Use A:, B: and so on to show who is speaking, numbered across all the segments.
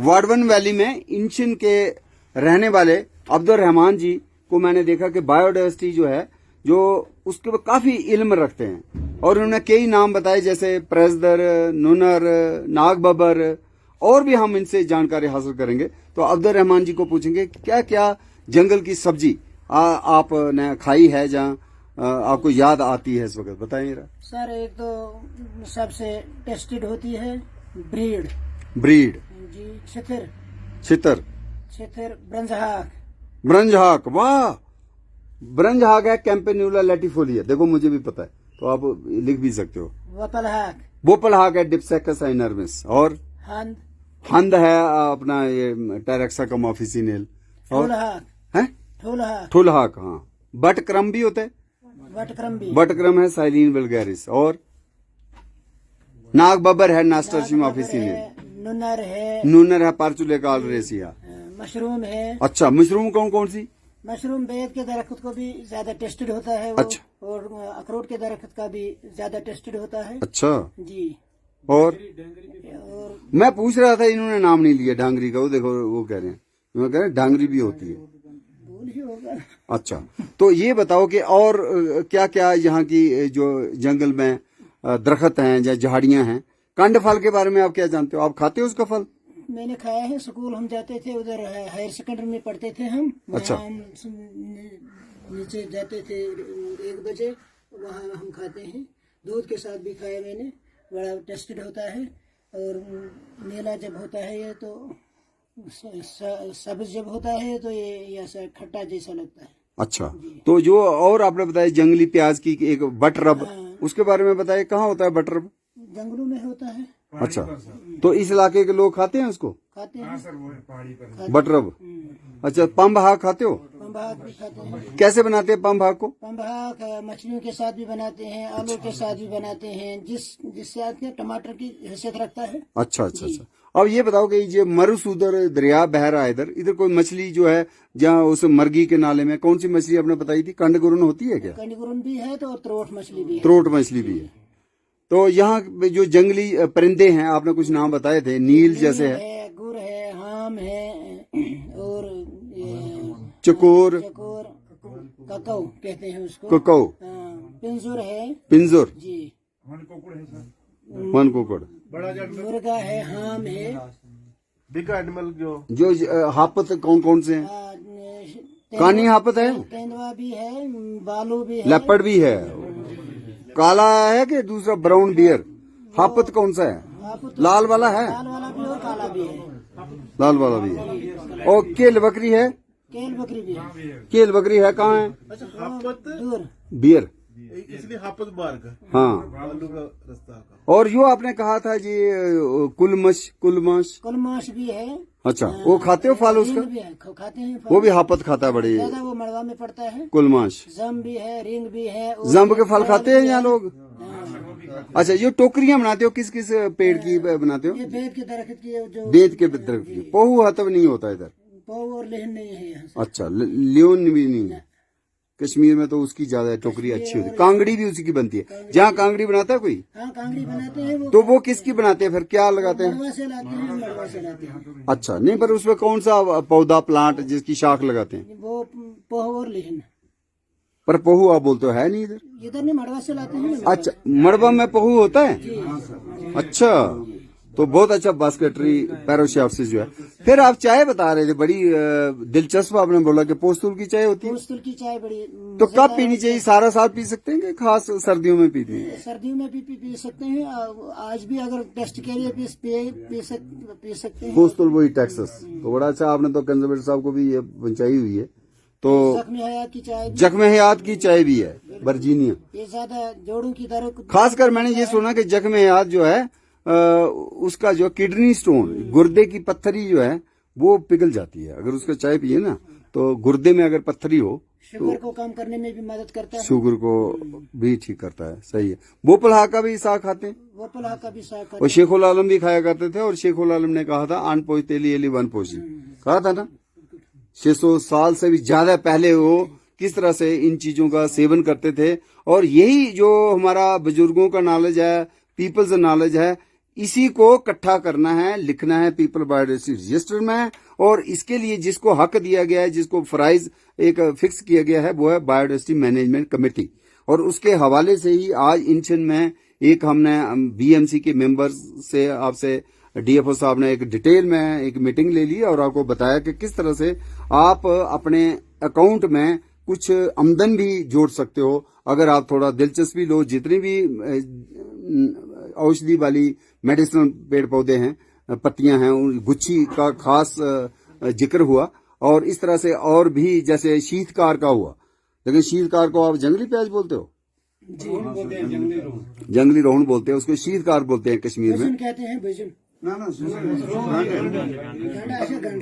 A: वार्डवन valley में इंशन के रहने वाले अब्दुल रहमान जी को मैंने देखा कि बायोडाइवर्सिटी जो है जो उसके ऊपर काफी इल्म रखते हैं और उन्होंने कई नाम बताए जैसे प्रेसदर, नुनर, नागबबर और भी हम इनसे जानकारी हासिल करेंगे। तो अब्दुल रहमान जी को पूछेंगे क्या क्या जंगल की सब्जी आपने खाई है जहाँ आपको याद आती है इस वक्त, बताइए जरा।
B: सर एक तो सबसे टेस्टेड होती है ब्रीड
A: जी, छितर, ब्रंजहाक, वाह, ब्रंजहाक है, कैंपेन्यूला लैटिफोलिया, देखो मुझे भी पता है तो आप लिख भी सकते हो। वोपलहाक है, डिप्सेकस इनर्मिस, और हंद है अपना ये टेरेक्साकम ऑफिसिनेल, और ठुलहाक, हाँ, बटक्रम भी होता है, बटक्रम है, साइलिन वल्गैरिस, और नागबबर है, नास्टरशिम ऑफिसिनेल, नूनर है, पार्चुलेका अल्रेसिया,
B: मशरूम है।
A: अच्छा, मशरूम कौन कौन सी?
B: मशरूम बेद के दरख्त को भी ज्यादा टेस्टेड होता है वो,
A: अच्छा,
B: और अखरोट के दरख्त का भी ज्यादा टेस्टेड होता है।
A: अच्छा
B: जी।
A: और मैं पूछ रहा था, इन्होंने नाम नहीं लिया डांगरी का, वो देखो वो कह रहे हैं, मैं कह रहे हैं डांगरी भी होती है। अच्छा, तो ये बताओ कि और क्या क्या यहाँ की जो जंगल में दरख्त हैं या झाड़ियां हैं, कंड फल के बारे में आप क्या जानते हो? आप खाते हो उसका फल?
B: मैंने खाया है, स्कूल हम जाते थे उधर, हायर सेकेंडरी में पढ़ते थे हम।
A: अच्छा।
B: हम नीचे जाते थे 1 बजे, वहाँ हम खाते हैं, दूध के साथ भी खाया मैंने, बड़ा टेस्टेड होता है। और मेला जब होता है ये तो सब्ज जब होता है तो ये ऐसा खट्टा जैसा लगता है।
A: अच्छा, तो जो और आपने बताया जंगली प्याज की एक बटरब, उसके बारे में बताइए, कहाँ होता है बटरब?
B: जंगलों में होता है।
A: अच्छा, तो इस इलाके के लोग खाते हैं उसको?
B: खाते हैं
A: बटरब। अच्छा, पम्बहाक खाते हो?
B: पम्बहाक भी खाते हैं।
A: कैसे बनाते हैं पम्बहाक को?
B: पम्बहाक मछलियों के साथ भी बनाते हैं, आलू के साथ भी बनाते हैं, जिससे आपके टमाटर की हैसियत रखता है।
A: अच्छा अच्छा अच्छा। अब ये बताओ कि ये मरुसूदर दरिया बह रहा है इधर कोई मछली जो है जहाँ उस मरगी के नाले में, कौन सी मछली आपने बताई थी? कंडगुरन होती है क्या?
B: कंडगुरन भी है तो त्रोट मछली भी है।
A: त्रोट मछली भी है। तो यहाँ जो जंगली परिंदे हैं आपने कुछ नाम बताए थे, नील जैसे है,
B: गुर है, हाम है, और
A: चकोर,
B: ककौ कहते हैं उसको,
A: ककौ,
B: पिंजुर है,
A: पिंजुर
B: जी,
A: मन कोकड़,
B: मुर्गा है, हाम है,
C: बिग एनिमल
A: जो हापत कौन कौन से हैं? कानी हापत है,
B: तेंदुआ भी है, बालू भी है,
A: लेपर्ड भी है, काला है कि दूसरा ब्राउन बियर? हापत कौन सा है? लाल वाला है,
B: लाल वाला भी और काला भी है,
A: लाल वाला भी है। और केल बकरी है?
B: केल बकरी भी है।
A: केल बकरी है कहाँ है?
C: अच्छा, हापत
A: बियर,
C: इसलिए हापत मार्ग,
A: हाँ,
C: बालू का रास्ता।
A: और जो आपने कहा था जी
B: कुलमाश भी है।
A: अच्छा, वो खाते हो फल उसका?
B: भी है, खाते हैं फल।
A: वो भी हापत खाता है बड़ी,
B: ज्यादा वो मड़वा में पड़ता है।
A: कुलमाश,
B: जम भी है, रिंग भी है,
A: जम्ब के फल खाते हैं यहाँ लोग? अच्छा, ये टोकरियां बनाते हो किस किस पेड़ की बनाते हो?
B: ये बेद के दरख्त की, जो
A: बेद के दरख्त की। पोहू हतब नहीं होता इधर?
B: पोहू और लेहन नहीं है यहाँ से।
A: अच्छा, लियोन भी नहीं है कश्मीर में, तो उसकी ज्यादा टोकरी अच्छी होती है। कांगड़ी भी उसी की बनती है। जहाँ कांगड़ी बनाता है कोई?
B: हाँ, कांगड़ी बनाते हैं वो।
A: तो वो किसकी बनाते हैं फिर, क्या लगाते हैं?
B: मड़वा से लाते हैं, मड़वा से लाते हैं।
A: अच्छा, नहीं, पर उसमें कौन सा पौधा प्लांट जिसकी शाख लगाते हैं?
B: वो पोहू और लेहन।
A: पर पोहू आप बोलते हो है नहीं
B: इधर नहीं, मड़वा से लाते हैं।
A: अच्छा, मड़वा में पोहू होता है? अच्छा, तो बहुत अच्छा बास्केटरी पैरोशियाप्सिस जो है। फिर आप चाय बता रहे थे, बड़ी दिलचस्प आपने बोला कि पोस्तुल की चाय होती है।
B: पोस्तुल की चाय बड़ी
A: तो कब पीनी चाहिए? सारा साल पी सकते हैं कि खास सर्दियों में पीते हैं?
B: सर्दियों में भी पी सकते हैं, आज भी अगर टेस्ट के लिए पी सकते हैं।
A: पोस्तुल वही टेक्सास, तो बड़ा अच्छा। आपने तो कंजर्वेटर साहब को भी ये पहुंचाई हुई है। तो
B: जख्म हयात की चाय,
A: जख्म हयात की चाय भी है, वर्जीनिया।
B: ये ज्यादा जोड़ों की तरह,
A: खासकर मैंने ये सुना कि जख्म हयात जो है उसका जो किडनी स्टोन, गुर्दे की पत्थरी जो है वो पिघल जाती है अगर उसका चाय पिए ना, तो गुर्दे में अगर पत्थरी हो
B: शुगर को कम करने में भी मदद करता है,
A: शुगर को भी ठीक करता है। सही है। बोपलहा का भी साग खाते हैं?
B: बोपलहा का भी साग खाते
A: और शेखुल आलम भी खाया करते थे, और शेखुल आलम ने कहा था आन पोजतेली एली वन पोजी, कहा था ना। 600 साल से भी ज्यादा पहले वो किस तरह से इन चीजों का सेवन करते थे। और यही जो हमारा बुजुर्गों का नॉलेज है, पीपल्स नॉलेज है, इसी को इकट्ठा करना है, लिखना है पीपल बायोडायवर्सिटी रजिस्टर में, और इसके लिए जिसको हक दिया गया है, जिसको प्राइज एक फिक्स किया गया है, वो है बायोडायवर्सिटी मैनेजमेंट कमेटी। और उसके हवाले से ही आज इंशन में एक हमने बीएमसी के मेंबर्स से, आपसे डीएफओ साहब ने एक डिटेल में एक मीटिंग ले ली और आपको बताया कि किस तरह से आप अपने अकाउंट में कुछ आमदन भी जोड़ सकते हो अगर आप थोड़ा दिलचस्पी लो। जितनी भी औषधि वाली मेडिसिनल पेड़ पौधे हैं, पत्तियां हैं, गुच्छी का खास जिक्र हुआ, और इस तरह से और भी, जैसे शीतकार का हुआ। लेकिन शीतकार को आप जंगली प्याज बोलते हो? जंगली रोहन बोलते हैं उसको, शीतकार बोलते हैं कश्मीर में।
B: कहते हैं भजन।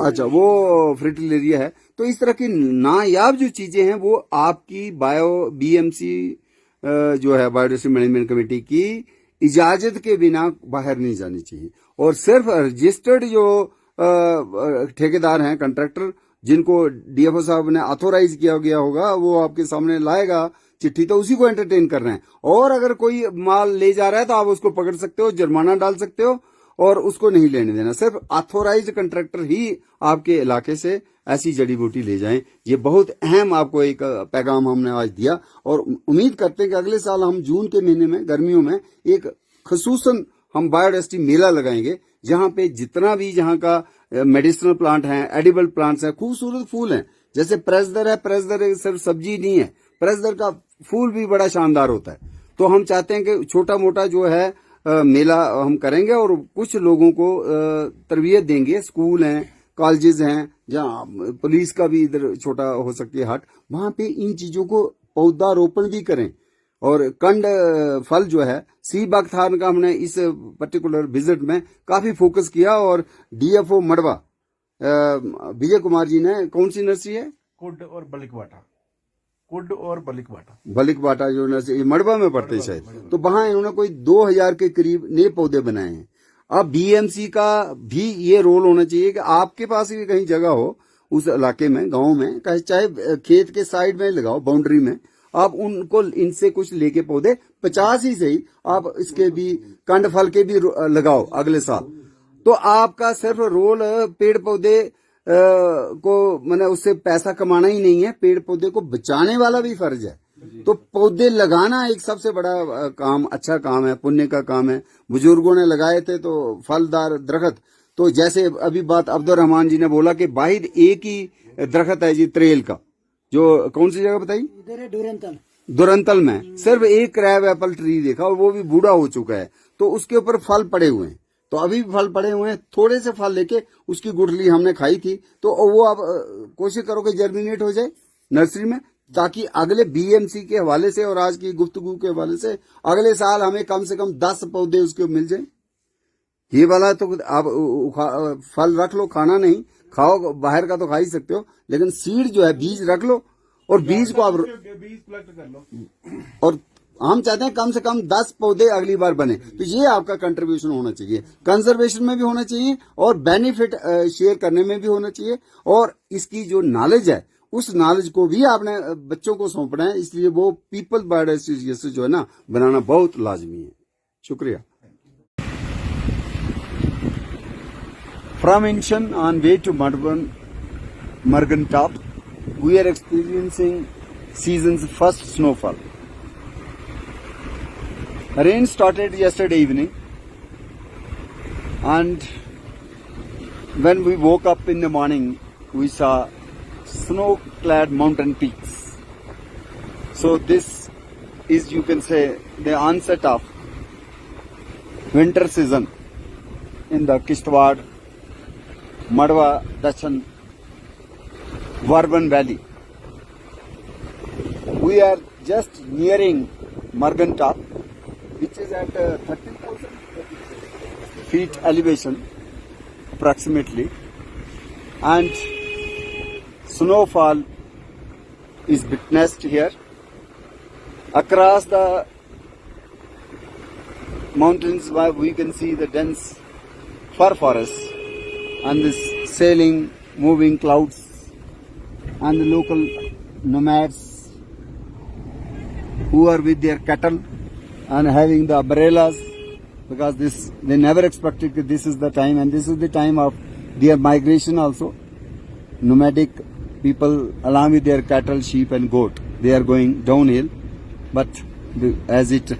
A: अच्छा, वो फ्रिटिलेरिया है। तो इस तरह की नायाब जो चीजें हैं वो आपकी बीएमसी जो है बायोडायवर्सिटी मैनेजमेंट कमेटी की इजाजत के बिना बाहर नहीं जानी चाहिए। और सिर्फ रजिस्टर्ड जो ठेकेदार हैं, कंट्रैक्टर, जिनको डीएफओ साहब ने ऑथोराइज किया गया होगा, वो आपके सामने लाएगा चिट्ठी, तो उसी को एंटरटेन कर रहे हैं। और अगर कोई माल ले जा रहा है तो आप उसको पकड़ सकते हो, जुर्माना डाल सकते हो, और उसको नहीं लेने देना। सिर्फ ऑथोराइज्ड कंट्रैक्टर ही आपके इलाके से ऐसी जड़ी बूटी ले जाएं। ये बहुत अहम आपको एक पैगाम हमने आज दिया, और उम्मीद करते हैं कि अगले साल हम जून के महीने में, गर्मियों में, एक खसूसन हम बायोडायवर्सिटी मेला लगाएंगे, जहां पे जितना भी जहां का मेडिसिनल प्लांट है, एडिबल प्लांट्स हैं, खूबसूरत फूल हैं। जैसे प्रेसदर है, प्रेसदर सिर्फ सब्जी नहीं है, प्रेसदर का फूल भी बड़ा शानदार होता है। तो हम चाहते हैं कि छोटा मोटा जो है मेला हम करेंगे, और कुछ लोगों को तरबियत देंगे। स्कूल हैं, कॉलेजेस हैं, जहाँ पुलिस का भी इधर छोटा हो सकती है हट, वहां पे इन चीजों को पौधारोपण भी करें। और कंड फल जो है, सी बागथान का हमने इस पर्टिकुलर विजिट में काफी फोकस किया। और डीएफओ मड़वा विजय कुमार जी ने, कौन सी नर्सरी है?
C: कुड और बलिकवाटा, कुड और बलिकवाटा,
A: बलिकवाटा जो नर्सरी मड़वा में पड़ते हैं शायद, तो वहां इन्होंने कोई 2000 के करीब नए पौधे बनाए हैं। अब बीएमसी का भी ये रोल होना चाहिए कि आपके पास भी कहीं जगह हो उस इलाके में, गांव में, चाहे खेत के साइड में लगाओ, बाउंड्री में, आप उनको इनसे कुछ लेके पौधे 50 ही सही, आप इसके भी कंड फल के भी लगाओ अगले साल। तो आपका सिर्फ रोल पेड़ पौधे को मैंने उससे पैसा कमाना ही नहीं है, पेड़ पौधे को बचाने वाला भी फर्ज है। तो पौधे लगाना एक सबसे बड़ा काम, अच्छा काम है, पुण्य का काम है। बुजुर्गों ने लगाए थे तो फलदार दरख्त, तो जैसे अभी बात अब्दुल रहमान जी ने बोला कि वाहिद एक ही दरख्त है जी त्रेल का, जो कौन सी जगह बताई?
B: इधर है दुरंतल।
A: दुरंतल में सिर्फ एक क्रैब एप्पल ट्री देखा, और वो भी बूढ़ा हो चुका है, तो उसके ऊपर फल पड़े हुए हैं। तो अभी भी फल पड़े हुए हैं, थोड़े से फल लेके उसकी गुठली हमने खाई थी। तो वो आप कोशिश करो कि जर्मिनेट हो जाए नर्सरी में, ताकि अगले बीएमसी के हवाले से और आज की गुफ्तगू के हवाले से अगले साल हमें कम से कम 10 पौधे उसके मिल जाए। ये वाला तो आप फल रख लो, खाना नहीं खाओ, बाहर का तो खा ही सकते हो, लेकिन सीड जो है, बीज रख लो, और बीज को आप
C: बीज कलेक्ट कर लो।
A: और हम चाहते हैं कम से कम 10 पौधे अगली बार बने। तो ये आपका कंट्रीब्यूशन होना चाहिए, कंजर्वेशन में भी होना चाहिए और बेनिफिट शेयर करने में भी होना चाहिए। और इसकी जो नॉलेज है, उस नॉलेज को भी आपने बच्चों को सौंपना है। इसलिए वो पीपल बायोडायवर्सिटी रजिस्टर जो है ना, बनाना बहुत लाजमी है। शुक्रिया। From Inshan on way to Margan Top, we are experiencing season's first snowfall. Rain started yesterday evening, and when we woke up in the morning, we saw snow-clad mountain peaks. So this is, you can say, the onset of winter season in the Kishtwar, Madhwa, Dachan, Varban Valley. We are just nearing Margan Top, which is at 13,000 feet elevation approximately, and snowfall is witnessed here. Across the mountains we can see the dense fir forest and this sailing, moving clouds, and the local nomads who are with their cattle and having the umbrellas because they never expected that this is the time, and this is the time of their migration also. Nomadic people along with their cattle, sheep and goat, they are going downhill, but as it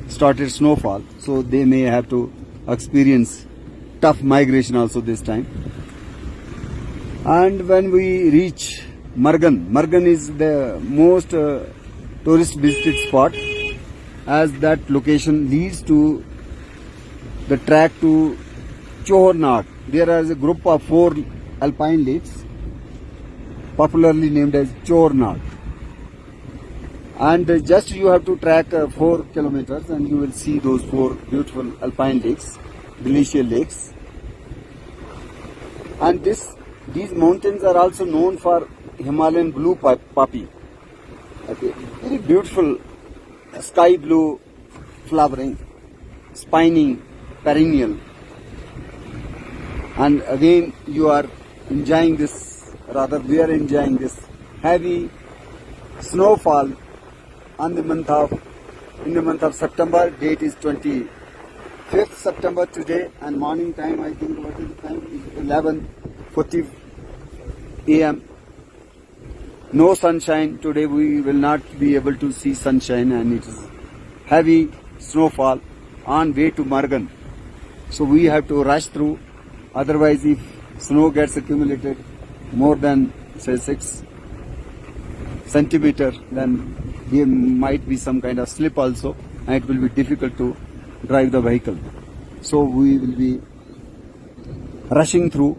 A: started snowfall, so they may have to experience tough migration also this time. And when we reach Margan is the most tourist visited spot, as that location leads to the track to Chornag. There is a group of 4 alpine lakes, popularly named as Chornag. And just you have to track 4 kilometers and you will see those 4 beautiful alpine lakes, glacial lakes. And these mountains are also known for Himalayan blue poppy. Okay. Very beautiful sky blue flowering, spiny, perennial. And again you are enjoying this, rather we are enjoying this heavy snowfall in the month of September. Date is 25th September today, and morning time, I think what is the time? 11:40 a.m. No sunshine today. We will not be able to see sunshine, and it is heavy snowfall on way to Margan. So we have to rush through. Otherwise, if snow gets accumulated more than say 6 centimeter, then there might be some kind of slip also, and it will be difficult to drive the vehicle. So we will be rushing through.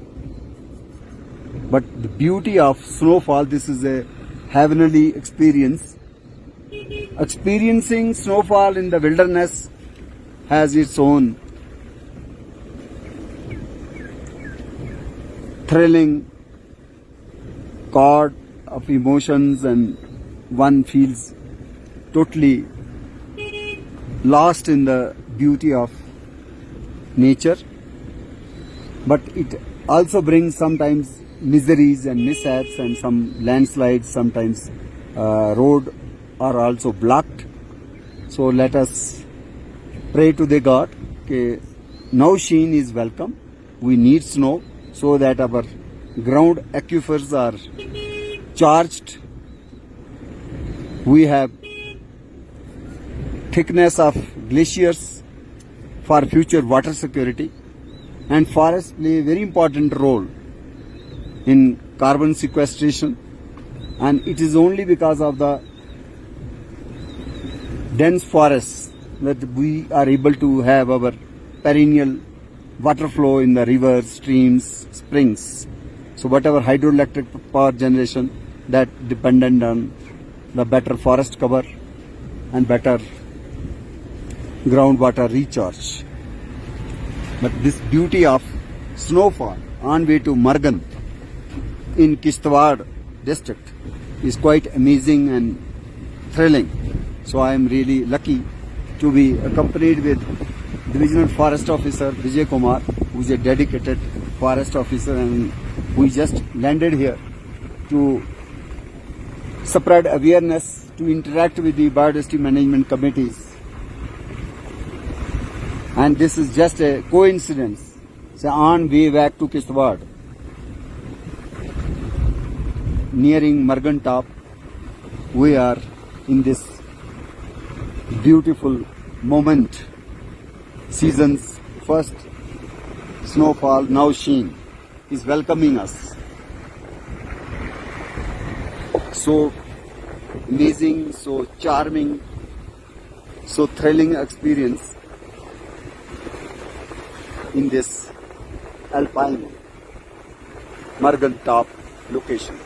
A: But the beauty of snowfall, this is a heavenly experience. Experiencing snowfall in the wilderness has its own thrilling chord of emotions, and one feels totally lost in the beauty of nature. But it also brings sometimes miseries and mishaps and some landslides. Sometimes road are also blocked. So let us pray to the God. Okay, now sheen is welcome. We need snow so that our ground aquifers are charged. We have thickness of glaciers for future water security, and forests play a very important role in carbon sequestration, and it is only because of the dense forests that we are able to have our perennial water flow in the rivers, streams, springs. So whatever hydroelectric power generation, that dependent on the better forest cover and better groundwater recharge. But this beauty of snowfall on way to Margan in Kishtwar district is quite amazing and thrilling. So I am really lucky to be accompanied with Divisional Forest Officer Vijay Kumar, who is a dedicated forest officer, and we just landed here to spread awareness, to interact with the biodiversity management committees. And this is just a coincidence. So on way back to Kishtwar, nearing Margan top, we are in this beautiful moment. Season's first snowfall, now sheen, is welcoming us. So amazing, so charming, so thrilling experience in this alpine Margan top location.